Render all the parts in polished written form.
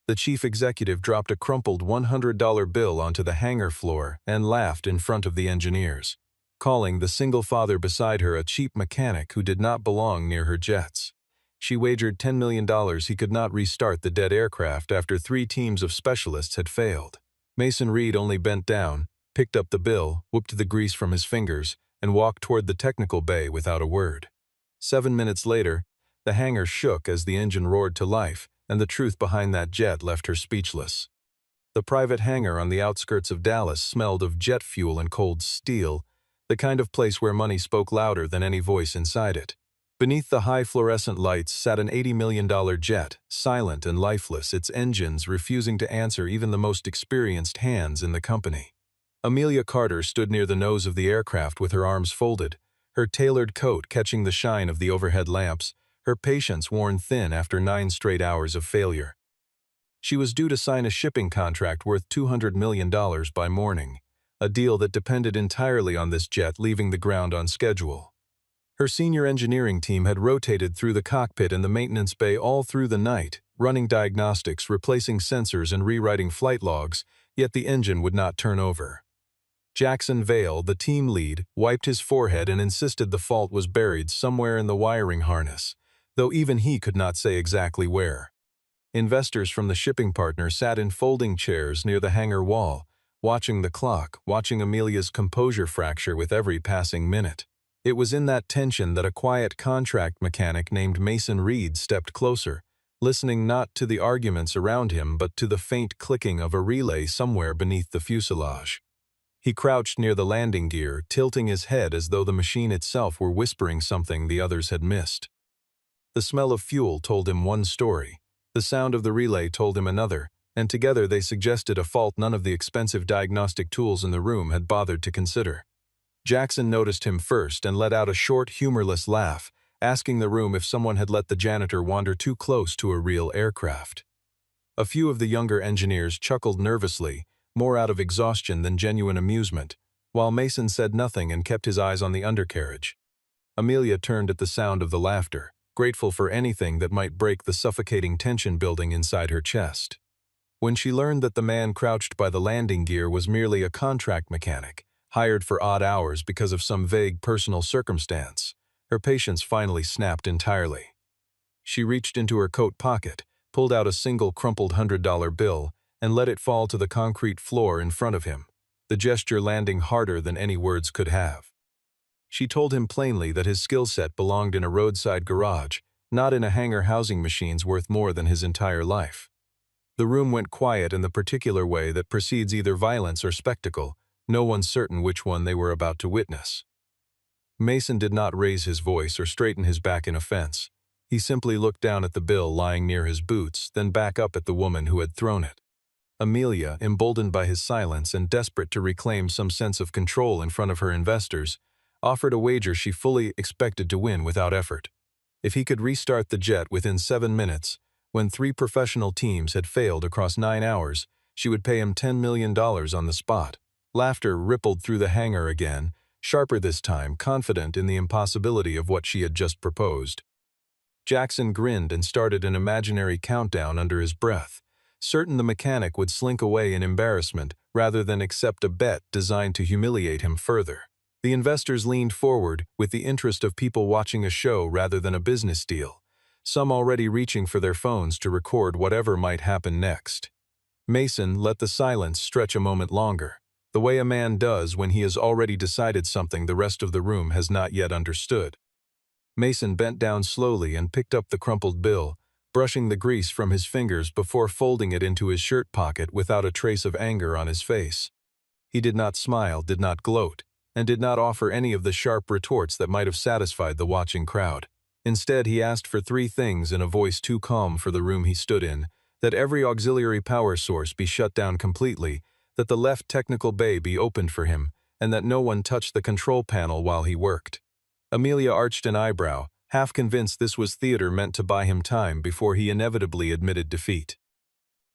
The chief executive dropped a crumpled $100 bill onto the hangar floor and laughed in front of the engineers, calling the single father beside her a cheap mechanic who did not belong near her jets. She wagered $10 million he could not restart the dead aircraft after 3 teams of specialists had failed. Mason Reed only bent down, picked up the bill, whooped the grease from his fingers, and walked toward the technical bay without a word. 7 minutes later, the hangar shook as the engine roared to life, and the truth behind that jet left her speechless. The private hangar on the outskirts of Dallas smelled of jet fuel and cold steel, the kind of place where money spoke louder than any voice inside it. Beneath the high fluorescent lights sat an $80 million jet, silent and lifeless, its engines refusing to answer even the most experienced hands in the company. Amelia Carter stood near the nose of the aircraft with her arms folded, her tailored coat catching the shine of the overhead lamps, her patience worn thin after 9 straight hours of failure. She was due to sign a shipping contract worth $200 million by morning, a deal that depended entirely on this jet leaving the ground on schedule. Her senior engineering team had rotated through the cockpit and the maintenance bay all through the night, running diagnostics, replacing sensors, and rewriting flight logs, yet the engine would not turn over. Jackson Vale, the team lead, wiped his forehead and insisted the fault was buried somewhere in the wiring harness, though even he could not say exactly where. Investors from the shipping partner sat in folding chairs near the hangar wall, watching the clock, watching Amelia's composure fracture with every passing minute. It was in that tension that a quiet contract mechanic named Mason Reed stepped closer, listening not to the arguments around him but to the faint clicking of a relay somewhere beneath the fuselage. He crouched near the landing gear, tilting his head as though the machine itself were whispering something the others had missed. The smell of fuel told him one story, the sound of the relay told him another, and together they suggested a fault none of the expensive diagnostic tools in the room had bothered to consider. Jackson noticed him first and let out a short, humorless laugh, asking the room if someone had let the janitor wander too close to a real aircraft. A few of the younger engineers chuckled nervously, more out of exhaustion than genuine amusement, while Mason said nothing and kept his eyes on the undercarriage. Amelia turned at the sound of the laughter, grateful for anything that might break the suffocating tension building inside her chest. When she learned that the man crouched by the landing gear was merely a contract mechanic, hired for odd hours because of some vague personal circumstance, her patience finally snapped entirely. She reached into her coat pocket, pulled out a single crumpled $100 bill, and let it fall to the concrete floor in front of him, the gesture landing harder than any words could have. She told him plainly that his skill set belonged in a roadside garage, not in a hangar housing machines worth more than his entire life. The room went quiet in the particular way that precedes either violence or spectacle, no one certain which one they were about to witness. Mason did not raise his voice or straighten his back in offense. He simply looked down at the bill lying near his boots, then back up at the woman who had thrown it. Amelia, emboldened by his silence and desperate to reclaim some sense of control in front of her investors, offered a wager she fully expected to win without effort. If he could restart the jet within 7 minutes, when 3 professional teams had failed across 9 hours, she would pay him $10 million on the spot. Laughter rippled through the hangar again, sharper this time, confident in the impossibility of what she had just proposed. Jackson grinned and started an imaginary countdown under his breath, certain the mechanic would slink away in embarrassment rather than accept a bet designed to humiliate him further. The investors leaned forward with the interest of people watching a show rather than a business deal, some already reaching for their phones to record whatever might happen next. Mason let the silence stretch a moment longer, the way a man does when he has already decided something the rest of the room has not yet understood. Mason bent down slowly and picked up the crumpled bill, brushing the grease from his fingers before folding it into his shirt pocket without a trace of anger on his face. He did not smile, did not gloat, and did not offer any of the sharp retorts that might have satisfied the watching crowd. Instead, he asked for 3 things in a voice too calm for the room he stood in: that every auxiliary power source be shut down completely, that the left technical bay be opened for him, and that no one touch the control panel while he worked. Amelia arched an eyebrow, half convinced this was theater meant to buy him time before he inevitably admitted defeat.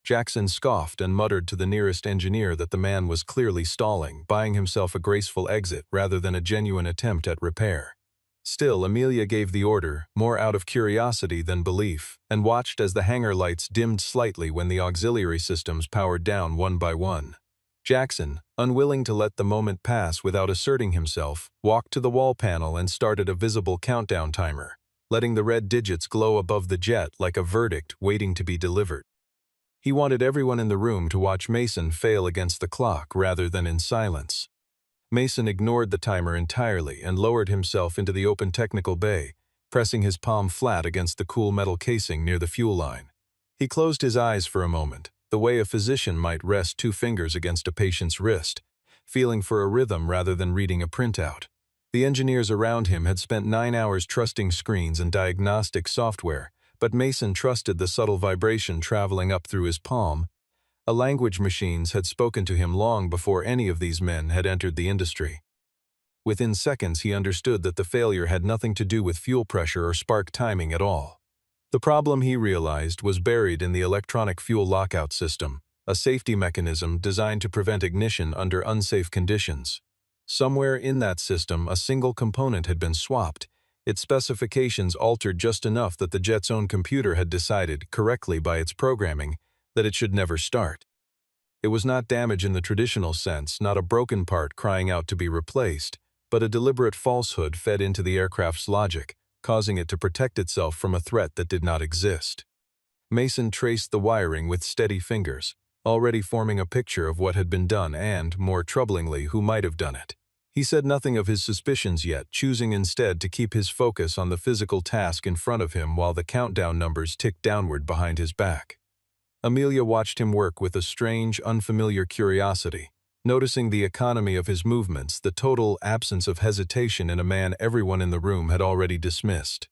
Jackson scoffed and muttered to the nearest engineer that the man was clearly stalling, buying himself a graceful exit rather than a genuine attempt at repair. Still, Amelia gave the order, more out of curiosity than belief, and watched as the hangar lights dimmed slightly when the auxiliary systems powered down one by one. Jackson, unwilling to let the moment pass without asserting himself, walked to the wall panel and started a visible countdown timer, letting the red digits glow above the jet like a verdict waiting to be delivered. He wanted everyone in the room to watch Mason fail against the clock rather than in silence. Mason ignored the timer entirely and lowered himself into the open technical bay, pressing his palm flat against the cool metal casing near the fuel line. He closed his eyes for a moment, the way a physician might rest two fingers against a patient's wrist, feeling for a rhythm rather than reading a printout. The engineers around him had spent 9 hours trusting screens and diagnostic software, but Mason trusted the subtle vibration traveling up through his palm. Language machines had spoken to him long before any of these men had entered the industry. Within seconds he understood that the failure had nothing to do with fuel pressure or spark timing at all. The problem, he realized, was buried in the electronic fuel lockout system, a safety mechanism designed to prevent ignition under unsafe conditions. Somewhere in that system a single component had been swapped, its specifications altered just enough that the jet's own computer had decided, correctly by its programming, that it should never start. It was not damage in the traditional sense, not a broken part crying out to be replaced, but a deliberate falsehood fed into the aircraft's logic, causing it to protect itself from a threat that did not exist. Mason traced the wiring with steady fingers, already forming a picture of what had been done and, more troublingly, who might have done it. He said nothing of his suspicions yet, choosing instead to keep his focus on the physical task in front of him while the countdown numbers ticked downward behind his back. Amelia watched him work with a strange, unfamiliar curiosity, noticing the economy of his movements, the total absence of hesitation in a man everyone in the room had already dismissed.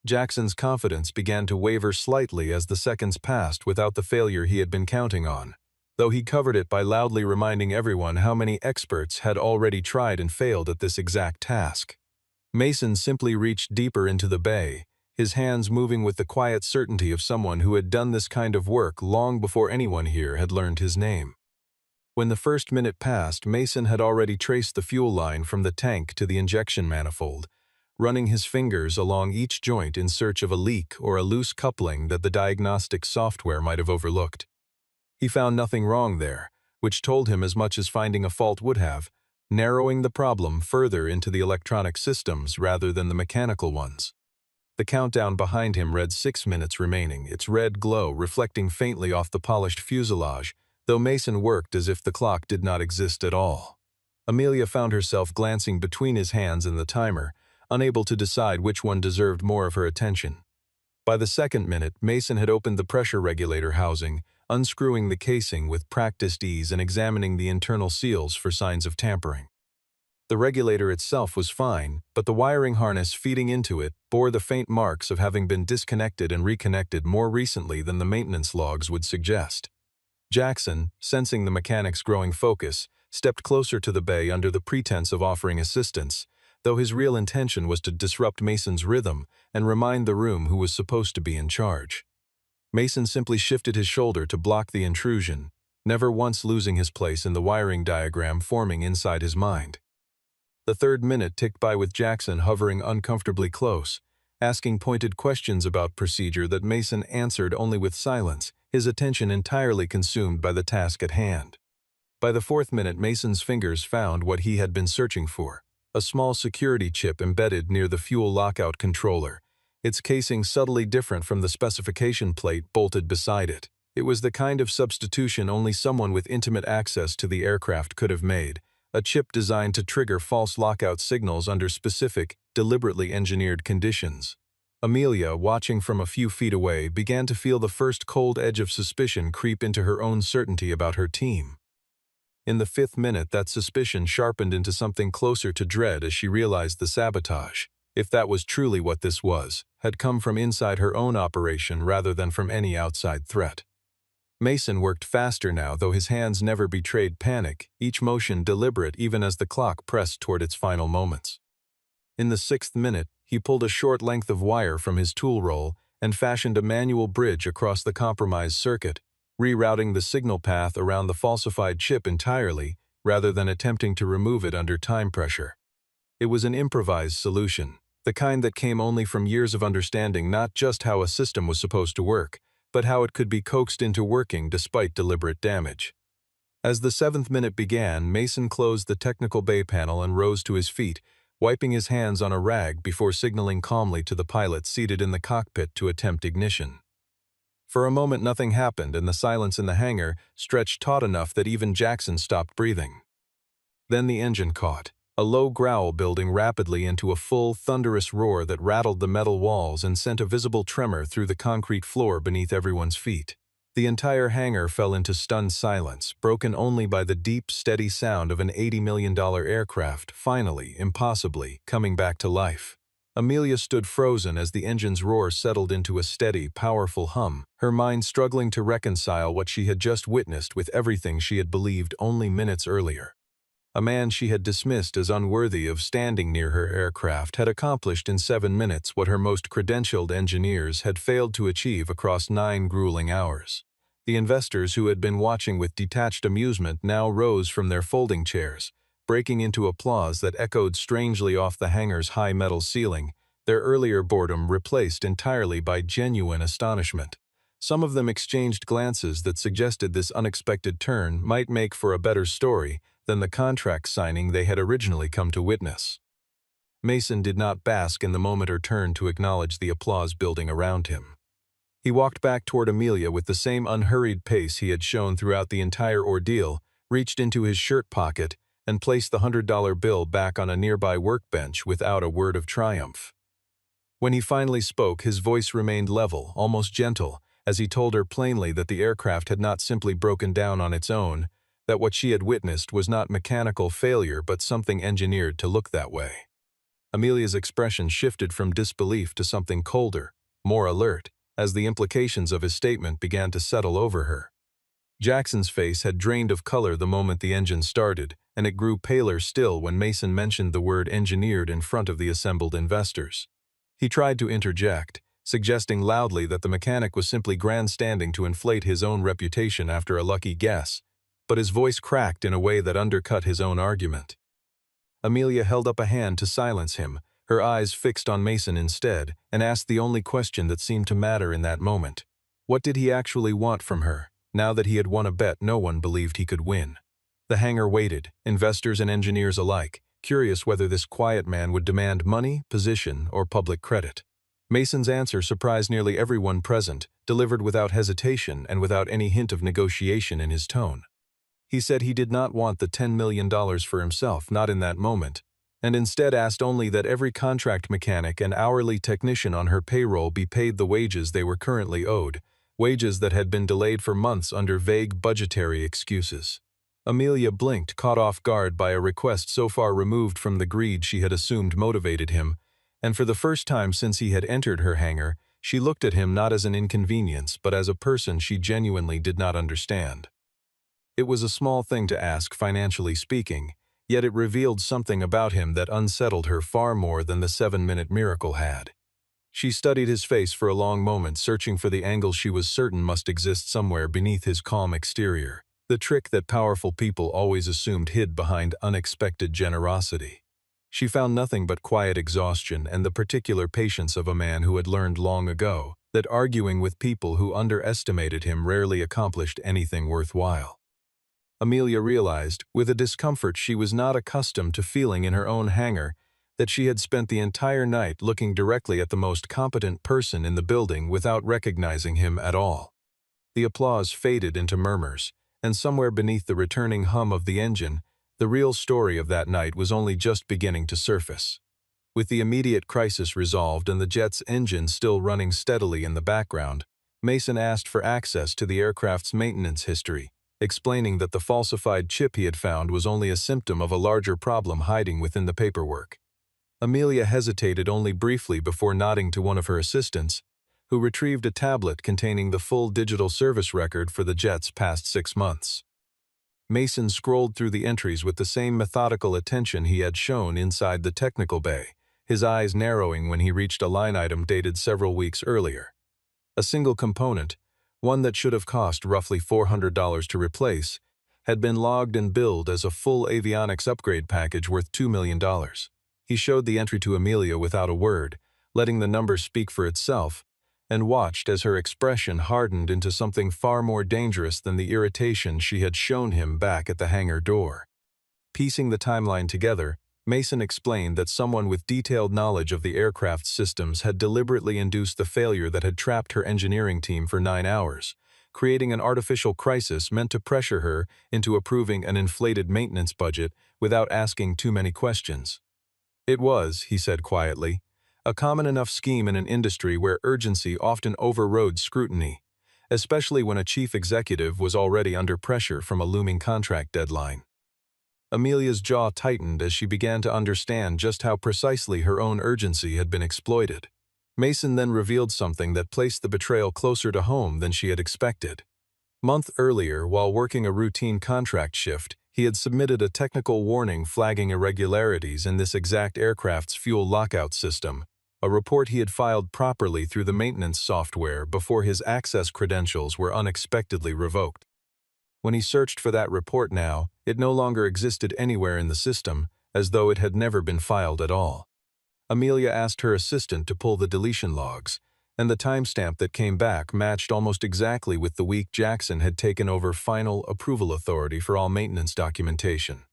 Jackson's confidence began to waver slightly as the seconds passed without the failure he had been counting on, though he covered it by loudly reminding everyone how many experts had already tried and failed at this exact task. Mason simply reached deeper into the bay, his hands moving with the quiet certainty of someone who had done this kind of work long before anyone here had learned his name. When the first minute passed, Mason had already traced the fuel line from the tank to the injection manifold, running his fingers along each joint in search of a leak or a loose coupling that the diagnostic software might have overlooked. He found nothing wrong there, which told him as much as finding a fault would have, narrowing the problem further into the electronic systems rather than the mechanical ones. The countdown behind him read 6 minutes remaining, its red glow reflecting faintly off the polished fuselage, though Mason worked as if the clock did not exist at all. Amelia found herself glancing between his hands and the timer, unable to decide which one deserved more of her attention. By the second minute, Mason had opened the pressure regulator housing, unscrewing the casing with practiced ease and examining the internal seals for signs of tampering. The regulator itself was fine, but the wiring harness feeding into it bore the faint marks of having been disconnected and reconnected more recently than the maintenance logs would suggest. Jackson, sensing the mechanic's growing focus, stepped closer to the bay under the pretense of offering assistance, though his real intention was to disrupt Mason's rhythm and remind the room who was supposed to be in charge. Mason simply shifted his shoulder to block the intrusion, never once losing his place in the wiring diagram forming inside his mind. The third minute ticked by with Jackson hovering uncomfortably close, asking pointed questions about procedure that Mason answered only with silence, his attention entirely consumed by the task at hand. By the fourth minute, Mason's fingers found what he had been searching for, a small security chip embedded near the fuel lockout controller, its casing subtly different from the specification plate bolted beside it. It was the kind of substitution only someone with intimate access to the aircraft could have made, a chip designed to trigger false lockout signals under specific, deliberately engineered conditions. Amelia, watching from a few feet away, began to feel the first cold edge of suspicion creep into her own certainty about her team. In the fifth minute, that suspicion sharpened into something closer to dread as she realized the sabotage, if that was truly what this was, had come from inside her own operation rather than from any outside threat. Mason worked faster now, though his hands never betrayed panic, each motion deliberate even as the clock pressed toward its final moments. In the sixth minute, he pulled a short length of wire from his tool roll and fashioned a manual bridge across the compromised circuit, rerouting the signal path around the falsified chip entirely rather than attempting to remove it under time pressure. It was an improvised solution, the kind that came only from years of understanding not just how a system was supposed to work, but how it could be coaxed into working despite deliberate damage. As the seventh minute began, Mason closed the technical bay panel and rose to his feet, wiping his hands on a rag before signaling calmly to the pilot seated in the cockpit to attempt ignition. For a moment nothing happened, and the silence in the hangar stretched taut enough that even Jackson stopped breathing. Then the engine caught, a low growl building rapidly into a full, thunderous roar that rattled the metal walls and sent a visible tremor through the concrete floor beneath everyone's feet. The entire hangar fell into stunned silence, broken only by the deep, steady sound of an $80 million aircraft finally, impossibly, coming back to life. Amelia stood frozen as the engine's roar settled into a steady, powerful hum, her mind struggling to reconcile what she had just witnessed with everything she had believed only minutes earlier. A man she had dismissed as unworthy of standing near her aircraft had accomplished in 7 minutes what her most credentialed engineers had failed to achieve across 9 grueling hours. The investors who had been watching with detached amusement now rose from their folding chairs, breaking into applause that echoed strangely off the hangar's high metal ceiling, their earlier boredom replaced entirely by genuine astonishment. Some of them exchanged glances that suggested this unexpected turn might make for a better story than the contract signing they had originally come to witness. Mason did not bask in the moment or turn to acknowledge the applause building around him. He walked back toward Amelia with the same unhurried pace he had shown throughout the entire ordeal, reached into his shirt pocket, and placed the $100 bill back on a nearby workbench without a word of triumph. When he finally spoke, his voice remained level, almost gentle, as he told her plainly that the aircraft had not simply broken down on its own, that what she had witnessed was not mechanical failure but something engineered to look that way. Amelia's expression shifted from disbelief to something colder, more alert, as the implications of his statement began to settle over her. Jackson's face had drained of color the moment the engine started, and it grew paler still when Mason mentioned the word engineered in front of the assembled investors. He tried to interject, suggesting loudly that the mechanic was simply grandstanding to inflate his own reputation after a lucky guess, but his voice cracked in a way that undercut his own argument. Amelia held up a hand to silence him, her eyes fixed on Mason instead, and asked the only question that seemed to matter in that moment. What did he actually want from her, now that he had won a bet no one believed he could win? The hangar waited, investors and engineers alike, curious whether this quiet man would demand money, position, or public credit. Mason's answer surprised nearly everyone present, delivered without hesitation and without any hint of negotiation in his tone. He said he did not want the $10 million for himself, not in that moment, and instead asked only that every contract mechanic and hourly technician on her payroll be paid the wages they were currently owed, wages that had been delayed for months under vague budgetary excuses. Amelia blinked, caught off guard by a request so far removed from the greed she had assumed motivated him, and for the first time since he had entered her hangar, she looked at him not as an inconvenience but as a person she genuinely did not understand. It was a small thing to ask, financially speaking, yet it revealed something about him that unsettled her far more than the 7-minute miracle had. She studied his face for a long moment, searching for the angle she was certain must exist somewhere beneath his calm exterior, the trick that powerful people always assumed hid behind unexpected generosity. She found nothing but quiet exhaustion and the particular patience of a man who had learned long ago that arguing with people who underestimated him rarely accomplished anything worthwhile. Amelia realized, with a discomfort she was not accustomed to feeling in her own hangar, that she had spent the entire night looking directly at the most competent person in the building without recognizing him at all. The applause faded into murmurs, and somewhere beneath the returning hum of the engine, the real story of that night was only just beginning to surface. With the immediate crisis resolved and the jet's engine still running steadily in the background, Mason asked for access to the aircraft's maintenance history, explaining that the falsified chip he had found was only a symptom of a larger problem hiding within the paperwork. Amelia hesitated only briefly before nodding to one of her assistants, who retrieved a tablet containing the full digital service record for the jet's past 6 months. Mason scrolled through the entries with the same methodical attention he had shown inside the technical bay, his eyes narrowing when he reached a line item dated several weeks earlier. A single component, one that should have cost roughly $400 to replace, had been logged and billed as a full avionics upgrade package worth $2 million. He showed the entry to Amelia without a word, letting the number speak for itself, and watched as her expression hardened into something far more dangerous than the irritation she had shown him back at the hangar door. Piecing the timeline together, Mason explained that someone with detailed knowledge of the aircraft's systems had deliberately induced the failure that had trapped her engineering team for 9 hours, creating an artificial crisis meant to pressure her into approving an inflated maintenance budget without asking too many questions. It was, he said quietly, a common enough scheme in an industry where urgency often overrode scrutiny, especially when a chief executive was already under pressure from a looming contract deadline. Amelia's jaw tightened as she began to understand just how precisely her own urgency had been exploited. Mason then revealed something that placed the betrayal closer to home than she had expected. Month earlier, while working a routine contract shift, he had submitted a technical warning flagging irregularities in this exact aircraft's fuel lockout system, a report he had filed properly through the maintenance software before his access credentials were unexpectedly revoked. When he searched for that report now, it no longer existed anywhere in the system, as though it had never been filed at all. Amelia asked her assistant to pull the deletion logs, and the timestamp that came back matched almost exactly with the week Jackson had taken over final approval authority for all maintenance documentation.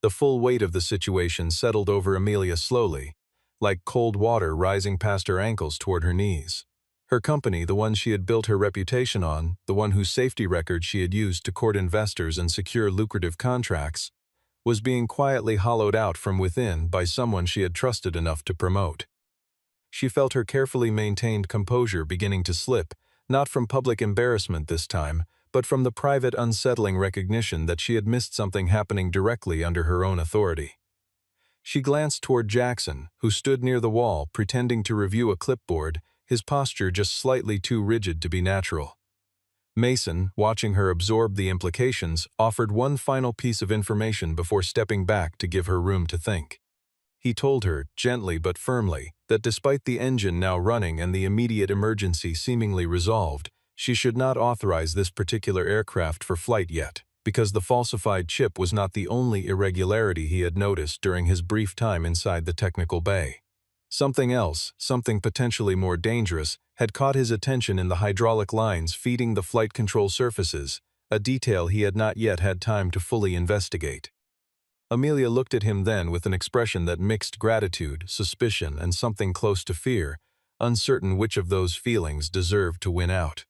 The full weight of the situation settled over Amelia slowly, like cold water rising past her ankles toward her knees. Her company, the one she had built her reputation on, the one whose safety record she had used to court investors and secure lucrative contracts, was being quietly hollowed out from within by someone she had trusted enough to promote. She felt her carefully maintained composure beginning to slip, not from public embarrassment this time, but from the private unsettling recognition that she had missed something happening directly under her own authority. She glanced toward Jackson, who stood near the wall pretending to review a clipboard, his posture just slightly too rigid to be natural. Mason, watching her absorb the implications, offered one final piece of information before stepping back to give her room to think. He told her, gently but firmly, that despite the engine now running and the immediate emergency seemingly resolved, she should not authorize this particular aircraft for flight yet, because the falsified chip was not the only irregularity he had noticed during his brief time inside the technical bay. Something else, something potentially more dangerous, had caught his attention in the hydraulic lines feeding the flight control surfaces, a detail he had not yet had time to fully investigate. Amelia looked at him then with an expression that mixed gratitude, suspicion, and something close to fear, uncertain which of those feelings deserved to win out.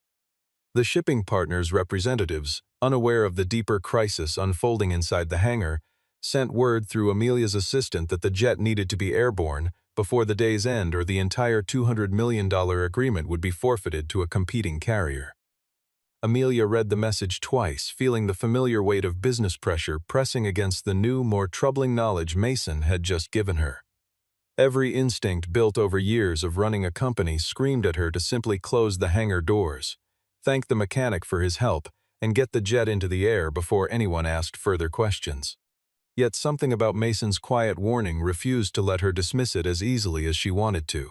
The shipping partners' representatives, unaware of the deeper crisis unfolding inside the hangar, sent word through Amelia's assistant that the jet needed to be airborne before the day's end or the entire $200 million agreement would be forfeited to a competing carrier. Amelia read the message twice, feeling the familiar weight of business pressure pressing against the new, more troubling knowledge Mason had just given her. Every instinct built over years of running a company screamed at her to simply close the hangar doors, thank the mechanic for his help, and get the jet into the air before anyone asked further questions. Yet something about Mason's quiet warning refused to let her dismiss it as easily as she wanted to.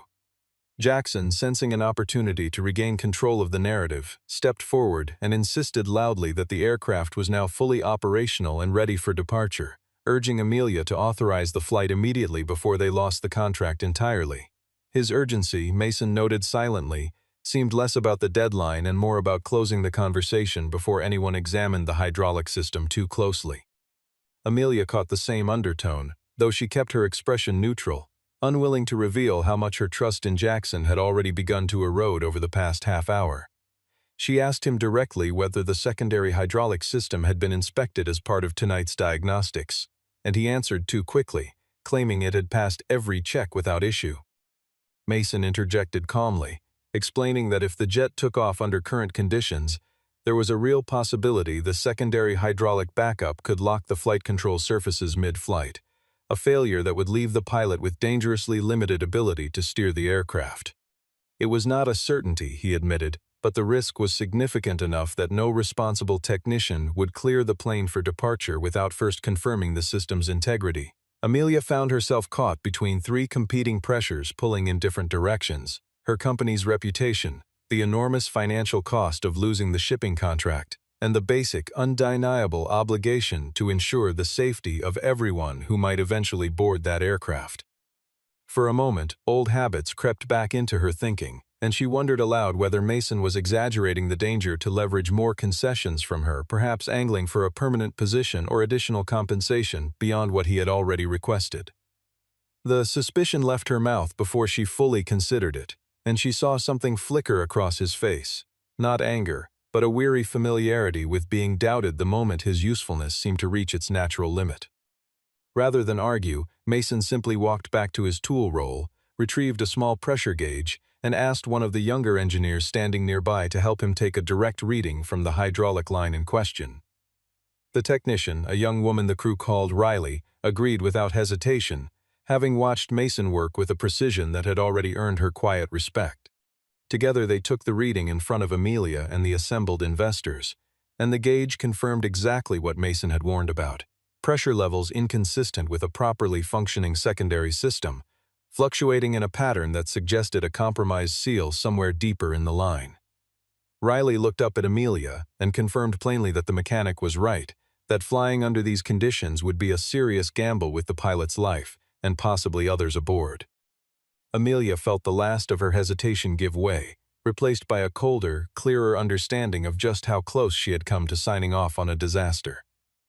Jackson, sensing an opportunity to regain control of the narrative, stepped forward and insisted loudly that the aircraft was now fully operational and ready for departure, urging Amelia to authorize the flight immediately before they lost the contract entirely. His urgency, Mason noted silently, seemed less about the deadline and more about closing the conversation before anyone examined the hydraulic system too closely. Amelia caught the same undertone, though she kept her expression neutral, unwilling to reveal how much her trust in Jackson had already begun to erode over the past half hour. She asked him directly whether the secondary hydraulic system had been inspected as part of tonight's diagnostics, and he answered too quickly, claiming it had passed every check without issue. Mason interjected calmly, explaining that if the jet took off under current conditions, there was a real possibility the secondary hydraulic backup could lock the flight control surfaces mid-flight, a failure that would leave the pilot with dangerously limited ability to steer the aircraft. It was not a certainty, he admitted, but the risk was significant enough that no responsible technician would clear the plane for departure without first confirming the system's integrity. Amelia found herself caught between three competing pressures pulling in different directions: her company's reputation, the enormous financial cost of losing the shipping contract, and the basic, undeniable obligation to ensure the safety of everyone who might eventually board that aircraft. For a moment, old habits crept back into her thinking, and she wondered aloud whether Mason was exaggerating the danger to leverage more concessions from her, perhaps angling for a permanent position or additional compensation beyond what he had already requested. The suspicion left her mouth before she fully considered it, and she saw something flicker across his face. Not anger, but a weary familiarity with being doubted the moment his usefulness seemed to reach its natural limit. Rather than argue, Mason simply walked back to his tool roll, retrieved a small pressure gauge, and asked one of the younger engineers standing nearby to help him take a direct reading from the hydraulic line in question. The technician, a young woman the crew called Riley, agreed without hesitation, having watched Mason work with a precision that had already earned her quiet respect. Together they took the reading in front of Amelia and the assembled investors, and the gauge confirmed exactly what Mason had warned about: pressure levels inconsistent with a properly functioning secondary system, fluctuating in a pattern that suggested a compromised seal somewhere deeper in the line. Riley looked up at Amelia and confirmed plainly that the mechanic was right, that flying under these conditions would be a serious gamble with the pilot's life, and possibly others aboard. Amelia felt the last of her hesitation give way, replaced by a colder, clearer understanding of just how close she had come to signing off on a disaster.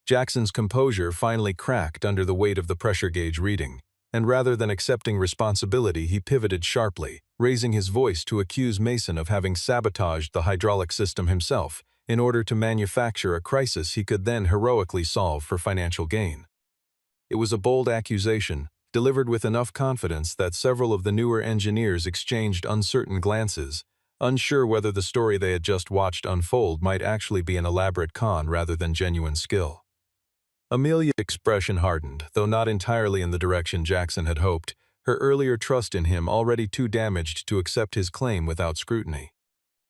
Jackson's composure finally cracked under the weight of the pressure gauge reading, and rather than accepting responsibility, he pivoted sharply, raising his voice to accuse Mason of having sabotaged the hydraulic system himself in order to manufacture a crisis he could then heroically solve for financial gain. It was a bold accusation, delivered with enough confidence that several of the newer engineers exchanged uncertain glances, unsure whether the story they had just watched unfold might actually be an elaborate con rather than genuine skill. Amelia's expression hardened, though not entirely in the direction Jackson had hoped, her earlier trust in him already too damaged to accept his claim without scrutiny.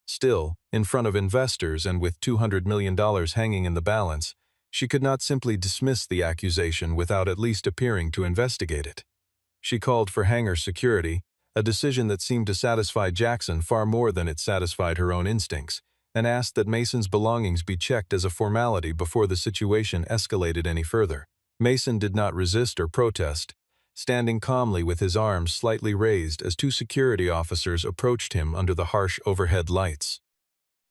Still, in front of investors and with $200 million hanging in the balance, she could not simply dismiss the accusation without at least appearing to investigate it. She called for hangar security, a decision that seemed to satisfy Jackson far more than it satisfied her own instincts, and asked that Mason's belongings be checked as a formality before the situation escalated any further. Mason did not resist or protest, standing calmly with his arms slightly raised as two security officers approached him under the harsh overhead lights.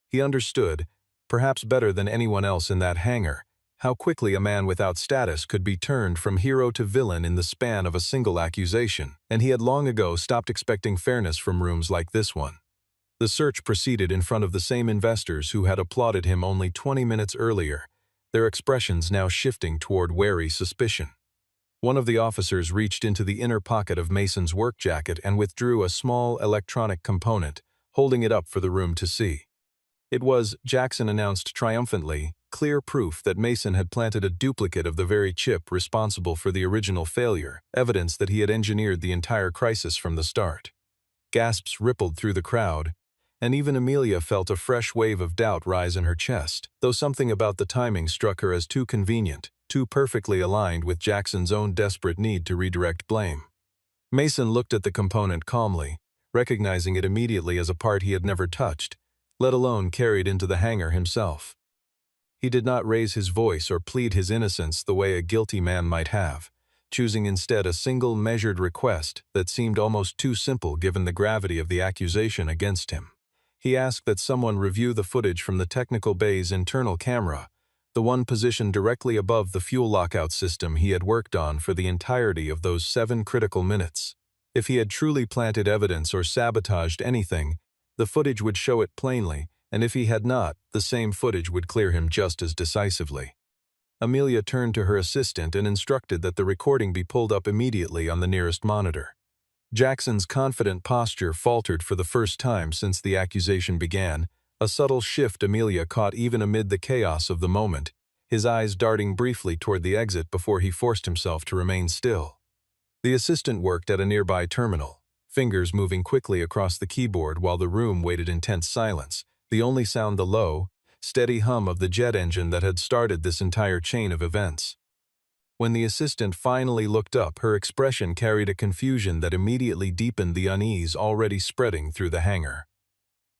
He understood, perhaps better than anyone else in that hangar, how quickly a man without status could be turned from hero to villain in the span of a single accusation, and he had long ago stopped expecting fairness from rooms like this one. The search proceeded in front of the same investors who had applauded him only 20 minutes earlier, their expressions now shifting toward wary suspicion. One of the officers reached into the inner pocket of Mason's work jacket and withdrew a small electronic component, holding it up for the room to see. It was, Jackson announced triumphantly, clear proof that Mason had planted a duplicate of the very chip responsible for the original failure, evidence that he had engineered the entire crisis from the start. Gasps rippled through the crowd, and even Amelia felt a fresh wave of doubt rise in her chest, though something about the timing struck her as too convenient, too perfectly aligned with Jackson's own desperate need to redirect blame. Mason looked at the component calmly, recognizing it immediately as a part he had never touched, let alone carried into the hangar himself. He did not raise his voice or plead his innocence the way a guilty man might have, choosing instead a single measured request that seemed almost too simple given the gravity of the accusation against him. He asked that someone review the footage from the technical bay's internal camera, the one positioned directly above the fuel lockout system he had worked on for the entirety of those 7 critical minutes. If he had truly planted evidence or sabotaged anything, the footage would show it plainly, and if he had not, the same footage would clear him just as decisively. Amelia turned to her assistant and instructed that the recording be pulled up immediately on the nearest monitor. Jackson's confident posture faltered for the first time since the accusation began, a subtle shift Amelia caught even amid the chaos of the moment, his eyes darting briefly toward the exit before he forced himself to remain still. The assistant worked at a nearby terminal, fingers moving quickly across the keyboard while the room waited in tense silence, the only sound the low, steady hum of the jet engine that had started this entire chain of events. When the assistant finally looked up, her expression carried a confusion that immediately deepened the unease already spreading through the hangar.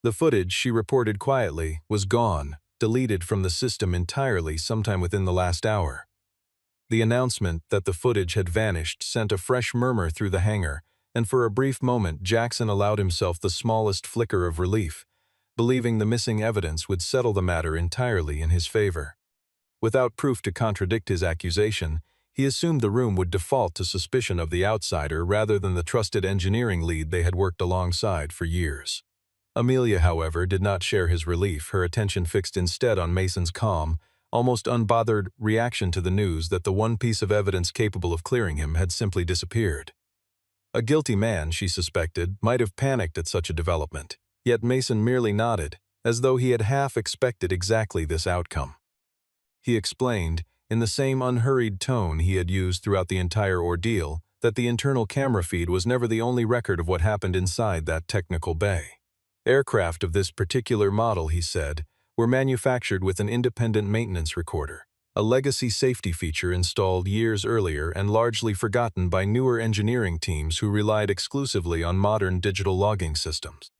The footage, she reported quietly, was gone, deleted from the system entirely sometime within the last hour. The announcement that the footage had vanished sent a fresh murmur through the hangar, and for a brief moment Jackson allowed himself the smallest flicker of relief, believing the missing evidence would settle the matter entirely in his favor. Without proof to contradict his accusation, he assumed the room would default to suspicion of the outsider rather than the trusted engineering lead they had worked alongside for years. Amelia, however, did not share his relief, her attention fixed instead on Mason's calm, almost unbothered reaction to the news that the one piece of evidence capable of clearing him had simply disappeared. A guilty man, she suspected, might have panicked at such a development, yet Mason merely nodded, as though he had half expected exactly this outcome. He explained, in the same unhurried tone he had used throughout the entire ordeal, that the internal camera feed was never the only record of what happened inside that technical bay. Aircraft of this particular model, he said, were manufactured with an independent maintenance recorder, a legacy safety feature installed years earlier and largely forgotten by newer engineering teams who relied exclusively on modern digital logging systems.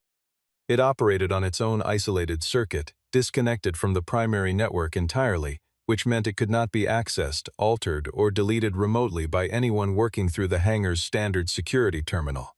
It operated on its own isolated circuit, disconnected from the primary network entirely, which meant it could not be accessed, altered, or deleted remotely by anyone working through the hangar's standard security terminal.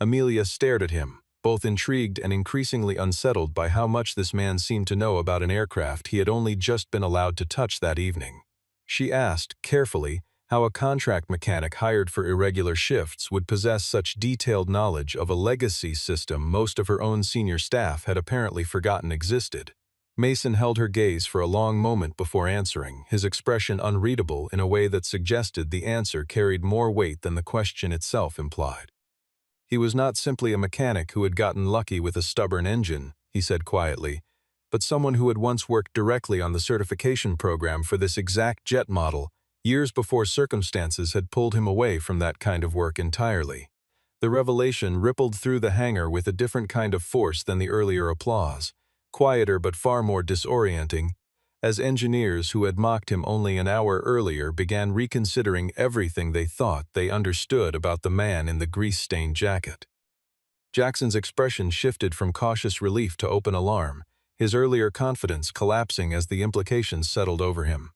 Amelia stared at him, both intrigued and increasingly unsettled by how much this man seemed to know about an aircraft he had only just been allowed to touch that evening. She asked, carefully, how a contract mechanic hired for irregular shifts would possess such detailed knowledge of a legacy system most of her own senior staff had apparently forgotten existed. Mason held her gaze for a long moment before answering, his expression unreadable in a way that suggested the answer carried more weight than the question itself implied. He was not simply a mechanic who had gotten lucky with a stubborn engine, he said quietly, but someone who had once worked directly on the certification program for this exact jet model, years before circumstances had pulled him away from that kind of work entirely. The revelation rippled through the hangar with a different kind of force than the earlier applause, quieter but far more disorienting, as engineers who had mocked him only an hour earlier began reconsidering everything they thought they understood about the man in the grease-stained jacket. Jackson's expression shifted from cautious relief to open alarm, his earlier confidence collapsing as the implications settled over him.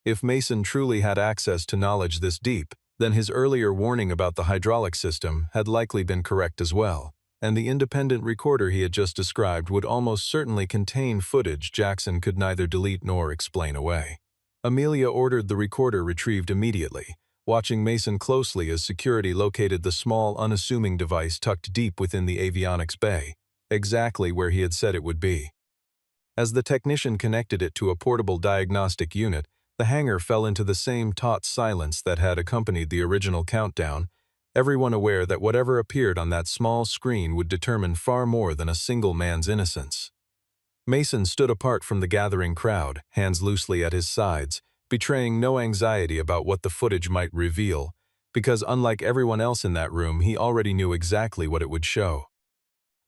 If Mason truly had access to knowledge this deep, then his earlier warning about the hydraulic system had likely been correct as well, and the independent recorder he had just described would almost certainly contain footage Jackson could neither delete nor explain away. Amelia ordered the recorder retrieved immediately, watching Mason closely as security located the small, unassuming device tucked deep within the avionics bay, exactly where he had said it would be. As the technician connected it to a portable diagnostic unit, the hangar fell into the same taut silence that had accompanied the original countdown, everyone aware that whatever appeared on that small screen would determine far more than a single man's innocence. Mason stood apart from the gathering crowd, hands loosely at his sides, betraying no anxiety about what the footage might reveal, because unlike everyone else in that room, he already knew exactly what it would show.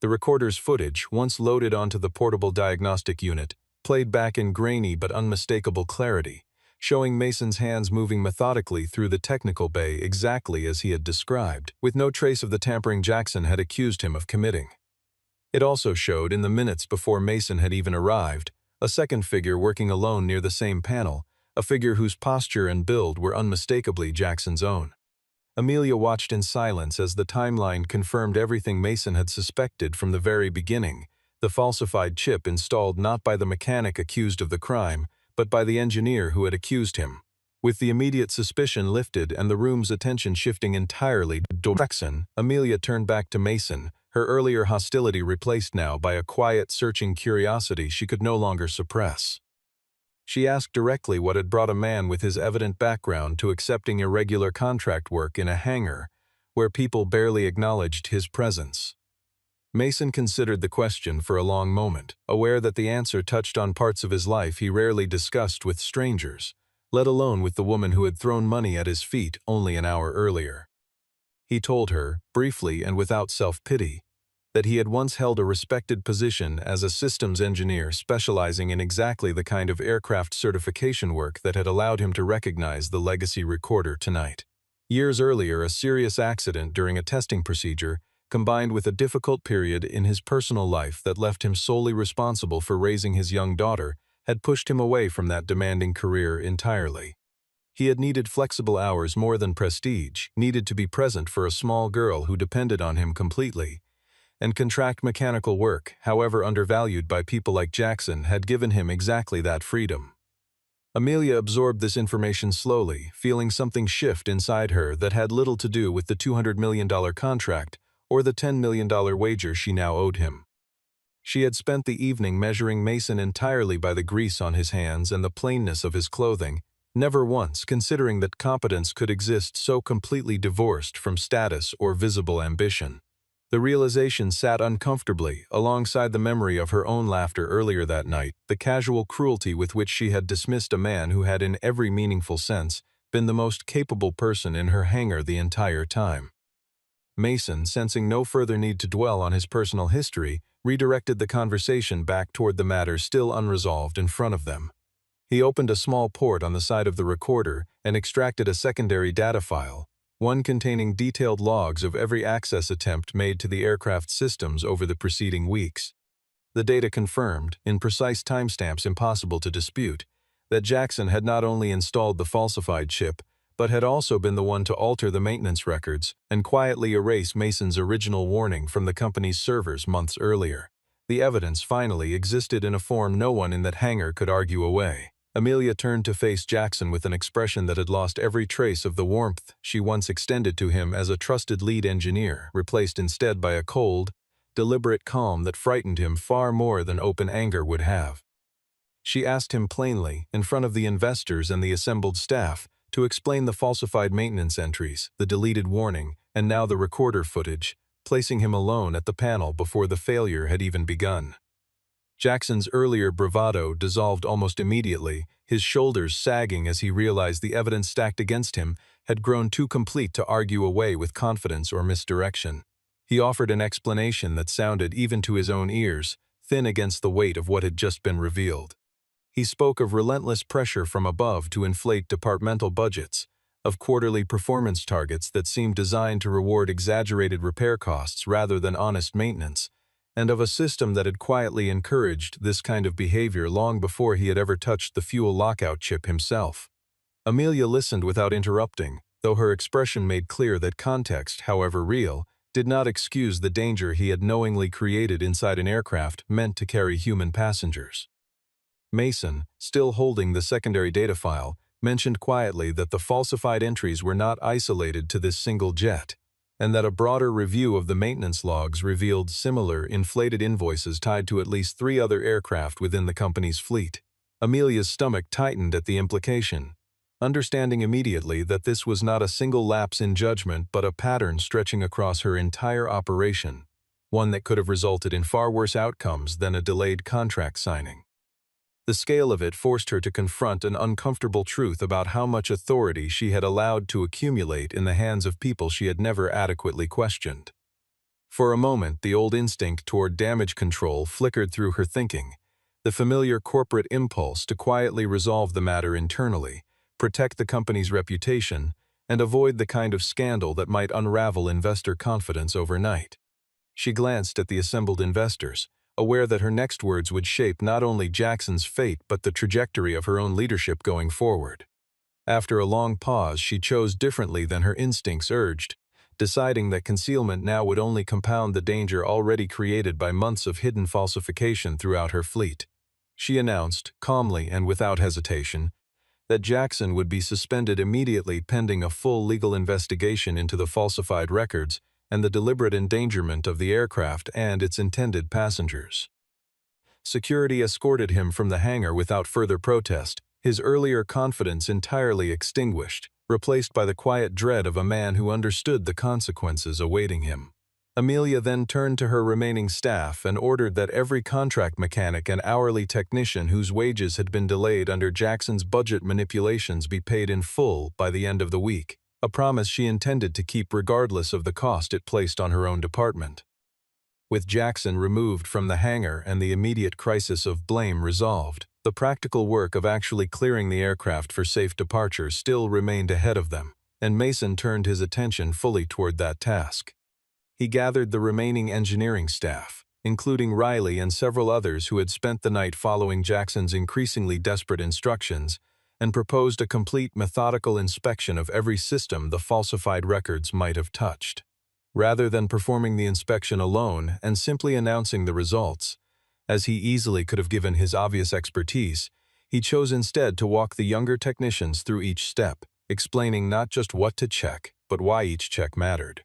The recorder's footage, once loaded onto the portable diagnostic unit, played back in grainy but unmistakable clarity, showing Mason's hands moving methodically through the technical bay exactly as he had described, with no trace of the tampering Jackson had accused him of committing. It also showed, in the minutes before Mason had even arrived, a second figure working alone near the same panel, a figure whose posture and build were unmistakably Jackson's own. Amelia watched in silence as the timeline confirmed everything Mason had suspected from the very beginning, the falsified chip installed not by the mechanic accused of the crime, but by the engineer who had accused him. With the immediate suspicion lifted and the room's attention shifting entirely to Jackson, Amelia turned back to Mason, her earlier hostility replaced now by a quiet, searching curiosity she could no longer suppress. She asked directly what had brought a man with his evident background to accepting irregular contract work in a hangar, where people barely acknowledged his presence. Mason considered the question for a long moment, aware that the answer touched on parts of his life he rarely discussed with strangers, let alone with the woman who had thrown money at his feet only an hour earlier. He told her, briefly and without self-pity, that he had once held a respected position as a systems engineer specializing in exactly the kind of aircraft certification work that had allowed him to recognize the legacy recorder tonight. Years earlier, a serious accident during a testing procedure, combined with a difficult period in his personal life that left him solely responsible for raising his young daughter, had pushed him away from that demanding career entirely. He had needed flexible hours more than prestige, needed to be present for a small girl who depended on him completely, and contract mechanical work, however undervalued by people like Jackson, had given him exactly that freedom. Amelia absorbed this information slowly, feeling something shift inside her that had little to do with the $200 million contract or the $10 million wager she now owed him. She had spent the evening measuring Mason entirely by the grease on his hands and the plainness of his clothing, never once considering that competence could exist so completely divorced from status or visible ambition. The realization sat uncomfortably alongside the memory of her own laughter earlier that night, the casual cruelty with which she had dismissed a man who had in every meaningful sense been the most capable person in her hangar the entire time. Mason, sensing no further need to dwell on his personal history, redirected the conversation back toward the matter still unresolved in front of them. He opened a small port on the side of the recorder and extracted a secondary data file, one containing detailed logs of every access attempt made to the aircraft's systems over the preceding weeks. The data confirmed, in precise timestamps impossible to dispute, that Jackson had not only installed the falsified chip, but had also been the one to alter the maintenance records and quietly erase Mason's original warning from the company's servers months earlier. The evidence finally existed in a form no one in that hangar could argue away. Amelia turned to face Jackson with an expression that had lost every trace of the warmth she once extended to him as a trusted lead engineer, replaced instead by a cold, deliberate calm that frightened him far more than open anger would have. She asked him plainly, in front of the investors and the assembled staff, to explain the falsified maintenance entries, the deleted warning, and now the recorder footage, placing him alone at the panel before the failure had even begun. Jackson's earlier bravado dissolved almost immediately, his shoulders sagging as he realized the evidence stacked against him had grown too complete to argue away with confidence or misdirection. He offered an explanation that sounded, even to his own ears, thin against the weight of what had just been revealed. He spoke of relentless pressure from above to inflate departmental budgets, of quarterly performance targets that seemed designed to reward exaggerated repair costs rather than honest maintenance, and of a system that had quietly encouraged this kind of behavior long before he had ever touched the fuel lockout chip himself. Amelia listened without interrupting, though her expression made clear that context, however real, did not excuse the danger he had knowingly created inside an aircraft meant to carry human passengers. Mason, still holding the secondary data file, mentioned quietly that the falsified entries were not isolated to this single jet, and that a broader review of the maintenance logs revealed similar inflated invoices tied to at least 3 other aircraft within the company's fleet. Amelia's stomach tightened at the implication, understanding immediately that this was not a single lapse in judgment but a pattern stretching across her entire operation, one that could have resulted in far worse outcomes than a delayed contract signing. The scale of it forced her to confront an uncomfortable truth about how much authority she had allowed to accumulate in the hands of people she had never adequately questioned. For a moment, the old instinct toward damage control flickered through her thinking, the familiar corporate impulse to quietly resolve the matter internally, protect the company's reputation, and avoid the kind of scandal that might unravel investor confidence overnight. She glanced at the assembled investors, aware that her next words would shape not only Jackson's fate but the trajectory of her own leadership going forward. After a long pause, she chose differently than her instincts urged, deciding that concealment now would only compound the danger already created by months of hidden falsification throughout her fleet. She announced, calmly and without hesitation, that Jackson would be suspended immediately pending a full legal investigation into the falsified records and the deliberate endangerment of the aircraft and its intended passengers. Security escorted him from the hangar without further protest, his earlier confidence entirely extinguished, replaced by the quiet dread of a man who understood the consequences awaiting him. Amelia then turned to her remaining staff and ordered that every contract mechanic and hourly technician whose wages had been delayed under Jackson's budget manipulations be paid in full by the end of the week, a promise she intended to keep regardless of the cost it placed on her own department. With Jackson removed from the hangar and the immediate crisis of blame resolved, the practical work of actually clearing the aircraft for safe departure still remained ahead of them, and Mason turned his attention fully toward that task. He gathered the remaining engineering staff, including Riley and several others who had spent the night following Jackson's increasingly desperate instructions, and proposed a complete methodical inspection of every system the falsified records might have touched. Rather than performing the inspection alone and simply announcing the results, as he easily could have given his obvious expertise, he chose instead to walk the younger technicians through each step, explaining not just what to check, but why each check mattered.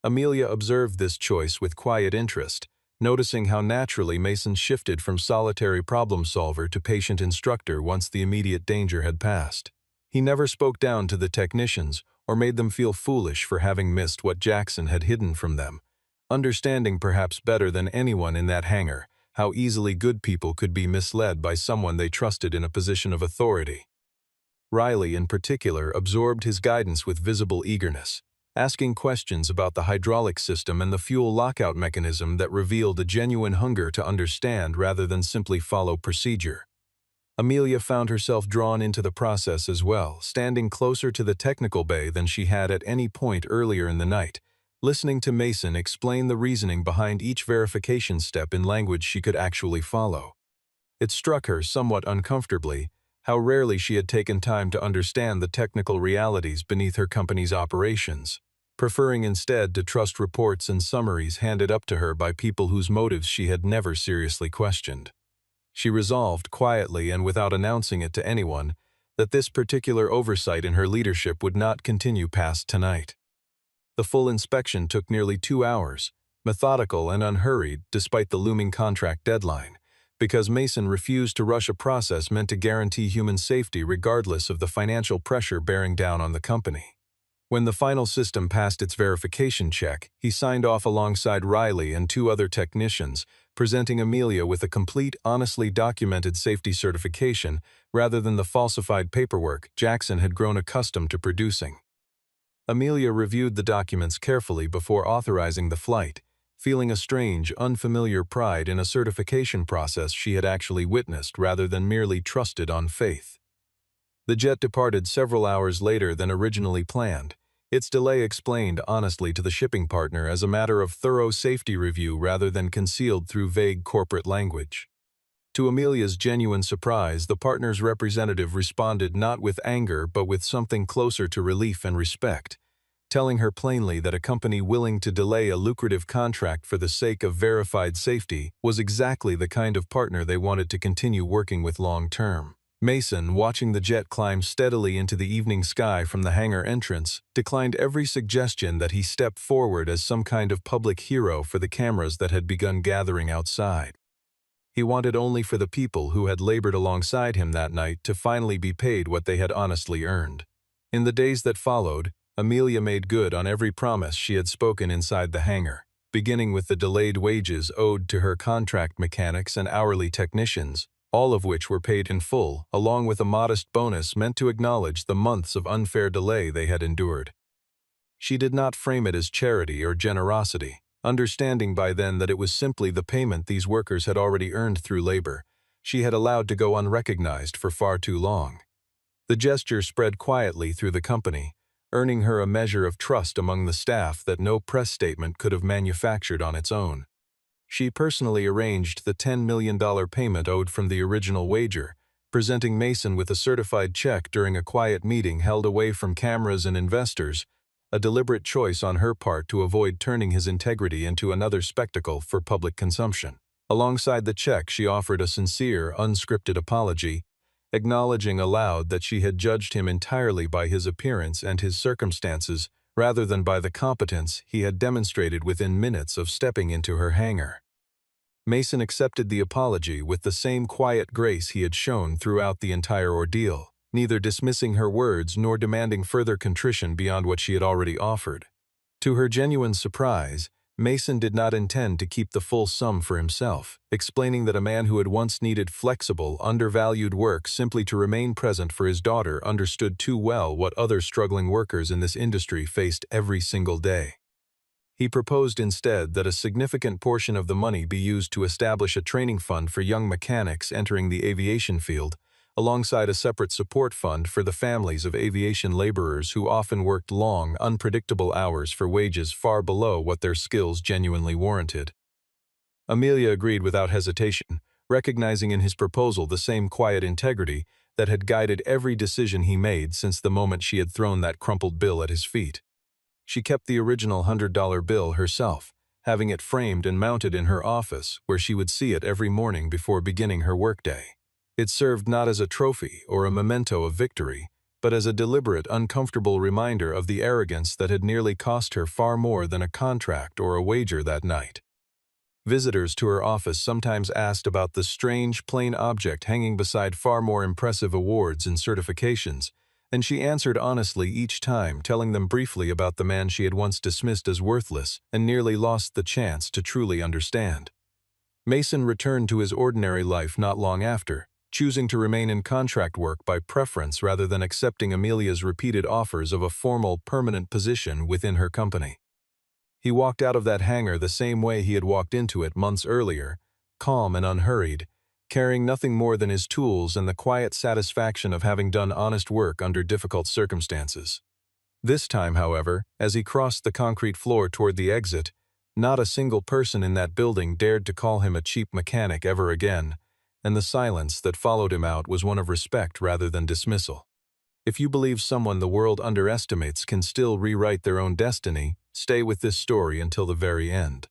Amelia observed this choice with quiet interest, noticing how naturally Mason shifted from solitary problem solver to patient instructor once the immediate danger had passed. He never spoke down to the technicians or made them feel foolish for having missed what Jackson had hidden from them, understanding perhaps better than anyone in that hangar how easily good people could be misled by someone they trusted in a position of authority. Riley, in particular, absorbed his guidance with visible eagerness, asking questions about the hydraulic system and the fuel lockout mechanism that revealed a genuine hunger to understand rather than simply follow procedure. Amelia found herself drawn into the process as well, standing closer to the technical bay than she had at any point earlier in the night, listening to Mason explain the reasoning behind each verification step in language she could actually follow. It struck her somewhat uncomfortably how rarely she had taken time to understand the technical realities beneath her company's operations, preferring instead to trust reports and summaries handed up to her by people whose motives she had never seriously questioned. She resolved, quietly and without announcing it to anyone, that this particular oversight in her leadership would not continue past tonight. The full inspection took nearly 2 hours, methodical and unhurried despite the looming contract deadline, because Mason refused to rush a process meant to guarantee human safety regardless of the financial pressure bearing down on the company. When the final system passed its verification check, he signed off alongside Riley and 2 other technicians, presenting Amelia with a complete, honestly documented safety certification rather than the falsified paperwork Jackson had grown accustomed to producing. Amelia reviewed the documents carefully before authorizing the flight, feeling a strange, unfamiliar pride in a certification process she had actually witnessed rather than merely trusted on faith. The jet departed several hours later than originally planned, its delay explained honestly to the shipping partner as a matter of thorough safety review rather than concealed through vague corporate language. To Amelia's genuine surprise, the partner's representative responded not with anger but with something closer to relief and respect, telling her plainly that a company willing to delay a lucrative contract for the sake of verified safety was exactly the kind of partner they wanted to continue working with long-term. Mason, watching the jet climb steadily into the evening sky from the hangar entrance, declined every suggestion that he step forward as some kind of public hero for the cameras that had begun gathering outside. He wanted only for the people who had labored alongside him that night to finally be paid what they had honestly earned. In the days that followed, Amelia made good on every promise she had spoken inside the hangar, beginning with the delayed wages owed to her contract mechanics and hourly technicians, all of which were paid in full, along with a modest bonus meant to acknowledge the months of unfair delay they had endured. She did not frame it as charity or generosity, understanding by then that it was simply the payment these workers had already earned through labor she had allowed to go unrecognized for far too long. The gesture spread quietly through the company, earning her a measure of trust among the staff that no press statement could have manufactured on its own. She personally arranged the $10 million payment owed from the original wager, presenting Mason with a certified check during a quiet meeting held away from cameras and investors, a deliberate choice on her part to avoid turning his integrity into another spectacle for public consumption. Alongside the check, she offered a sincere, unscripted apology, acknowledging aloud that she had judged him entirely by his appearance and his circumstances rather than by the competence he had demonstrated within minutes of stepping into her hangar. Mason accepted the apology with the same quiet grace he had shown throughout the entire ordeal, neither dismissing her words nor demanding further contrition beyond what she had already offered. To her genuine surprise, Mason did not intend to keep the full sum for himself, explaining that a man who had once needed flexible, undervalued work simply to remain present for his daughter understood too well what other struggling workers in this industry faced every single day. He proposed instead that a significant portion of the money be used to establish a training fund for young mechanics entering the aviation field, alongside a separate support fund for the families of aviation laborers who often worked long, unpredictable hours for wages far below what their skills genuinely warranted. Amelia agreed without hesitation, recognizing in his proposal the same quiet integrity that had guided every decision he made since the moment she had thrown that crumpled bill at his feet. She kept the original $100 bill herself, having it framed and mounted in her office where she would see it every morning before beginning her workday. It served not as a trophy or a memento of victory, but as a deliberate, uncomfortable reminder of the arrogance that had nearly cost her far more than a contract or a wager that night. Visitors to her office sometimes asked about the strange, plain object hanging beside far more impressive awards and certifications, and she answered honestly each time, telling them briefly about the man she had once dismissed as worthless and nearly lost the chance to truly understand. Mason returned to his ordinary life not long after, choosing to remain in contract work by preference rather than accepting Amelia's repeated offers of a formal, permanent position within her company. He walked out of that hangar the same way he had walked into it months earlier, calm and unhurried, carrying nothing more than his tools and the quiet satisfaction of having done honest work under difficult circumstances. This time, however, as he crossed the concrete floor toward the exit, not a single person in that building dared to call him a cheap mechanic ever again, and the silence that followed him out was one of respect rather than dismissal. If you believe someone the world underestimates can still rewrite their own destiny, stay with this story until the very end.